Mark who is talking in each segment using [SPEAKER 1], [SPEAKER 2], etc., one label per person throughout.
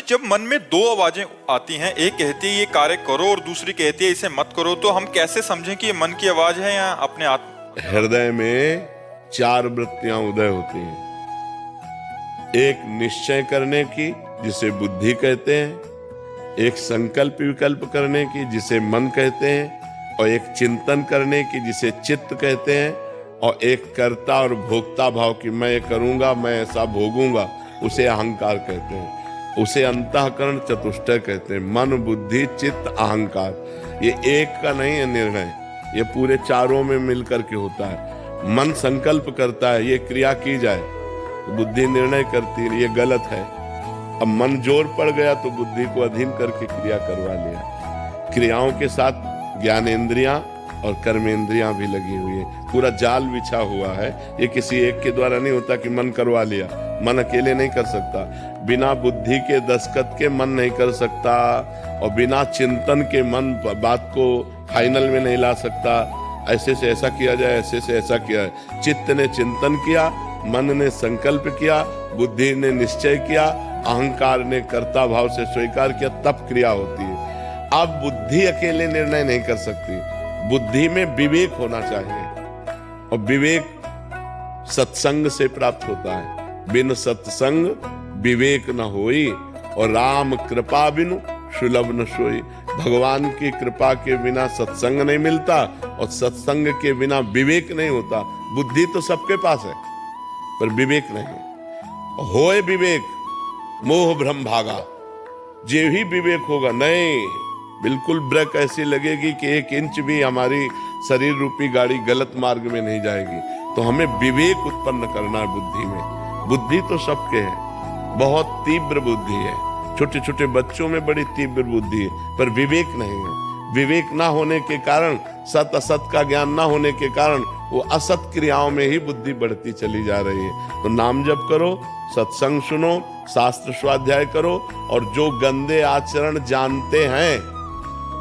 [SPEAKER 1] जब मन में दो आवाजें आती हैं, एक कहती है ये कार्य करो और दूसरी कहती है इसे मत करो, तो हम कैसे समझें कि ये मन की आवाज है या अपने आत्मा?
[SPEAKER 2] हृदय में चार वृत्तियां उदय होती हैं। एक निश्चय करने की, जिसे बुद्धि कहते हैं, एक संकल्प विकल्प करने की, जिसे मन कहते हैं, और एक चिंतन करने की, जिसे चित्त कहते हैं, और एक कर्ता और भोक्ता भाव की मैं ये करूंगा, मैं ऐसा भोगूंगा, उसे अहंकार कहते हैं। उसे अंतःकरण चतुष्टय कहते हैं। मन, बुद्धि, चित्त, अहंकार। ये एक का नहीं है निर्णय, ये पूरे चारों में मिलकर के होता है। मन संकल्प करता है ये क्रिया की जाए, तो बुद्धि निर्णय करती है ये गलत है। अब मन जोर पड़ गया तो बुद्धि को अधीन करके क्रिया करवा लिया। क्रियाओं के साथ ज्ञानेंद्रियां और कर्मेंद्रियां भी लगी हुई है। पूरा जाल बिछा हुआ है। ये किसी एक के द्वारा नहीं होता कि मन करवा लिया। मन अकेले नहीं कर सकता, बिना बुद्धि के दस्तखत के मन नहीं कर सकता, और बिना चिंतन के मन बात को फाइनल में नहीं ला सकता। ऐसे से ऐसा किया जाए, ऐसे से ऐसा किया है। चित्त ने चिंतन किया, मन ने संकल्प किया, बुद्धि ने निश्चय किया, अहंकार ने कर्ता भाव से स्वीकार किया, तब क्रिया होती है। अब बुद्धि अकेले निर्णय नहीं कर सकती, बुद्धि में विवेक होना चाहिए, और विवेक सत्संग से प्राप्त होता है। बिन सत्संग विवेक न होई, और राम कृपा बिनु सुलभ न सोई। भगवान की कृपा के बिना सत्संग नहीं मिलता, और सत्संग के बिना विवेक नहीं होता। बुद्धि तो सबके पास है, पर विवेक नहीं। होए विवेक मोह भ्रम भागा। जे ही विवेक होगा, नहीं, बिल्कुल ब्रेक ऐसी लगेगी कि 1 इंच भी हमारी शरीर रूपी गाड़ी गलत मार्ग में नहीं जाएगी। तो हमें विवेक उत्पन्न करना है बुद्धि में। बुद्धि तो सबके है, बहुत तीव्र बुद्धि है। छोटे छोटे बच्चों में बड़ी तीव्र बुद्धि है, पर विवेक नहीं है। विवेक ना होने के कारण, सत असत का ज्ञान ना होने के कारण, वो असत क्रियाओं में ही बुद्धि बढ़ती चली जा रही है। तो नाम जप करो, सत्संग सुनो, शास्त्र स्वाध्याय करो, और जो गंदे आचरण जानते हैं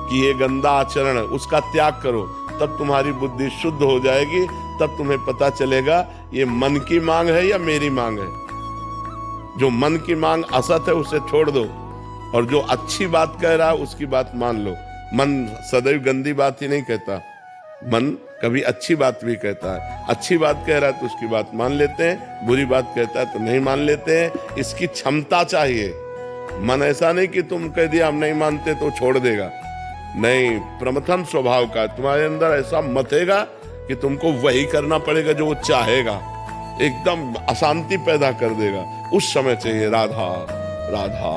[SPEAKER 2] कि ये गंदा आचरण है, उसका त्याग करो। तब तुम्हारी बुद्धि शुद्ध हो जाएगी। तब तुम्हें पता चलेगा ये मन की मांग है या मेरी मांग है। जो मन की मांग असत है उसे छोड़ दो, और जो अच्छी बात कह रहा है उसकी बात मान लो। मन सदैव गंदी बात ही नहीं कहता, मन कभी अच्छी बात भी कहता है। अच्छी बात कह रहा है तो उसकी बात मान लेते हैं, बुरी बात कहता है तो नहीं मान लेते हैं। इसकी क्षमता चाहिए। मन ऐसा नहीं कि तुम कह दिया हम नहीं मानते तो छोड़ देगा, नहीं। प्रमथन स्वभाव का तुम्हारे अंदर ऐसा मतेगा कि तुमको वही करना पड़ेगा जो वो चाहेगा। एकदम अशांति पैदा कर देगा। उस समय चाहिए राधा राधा।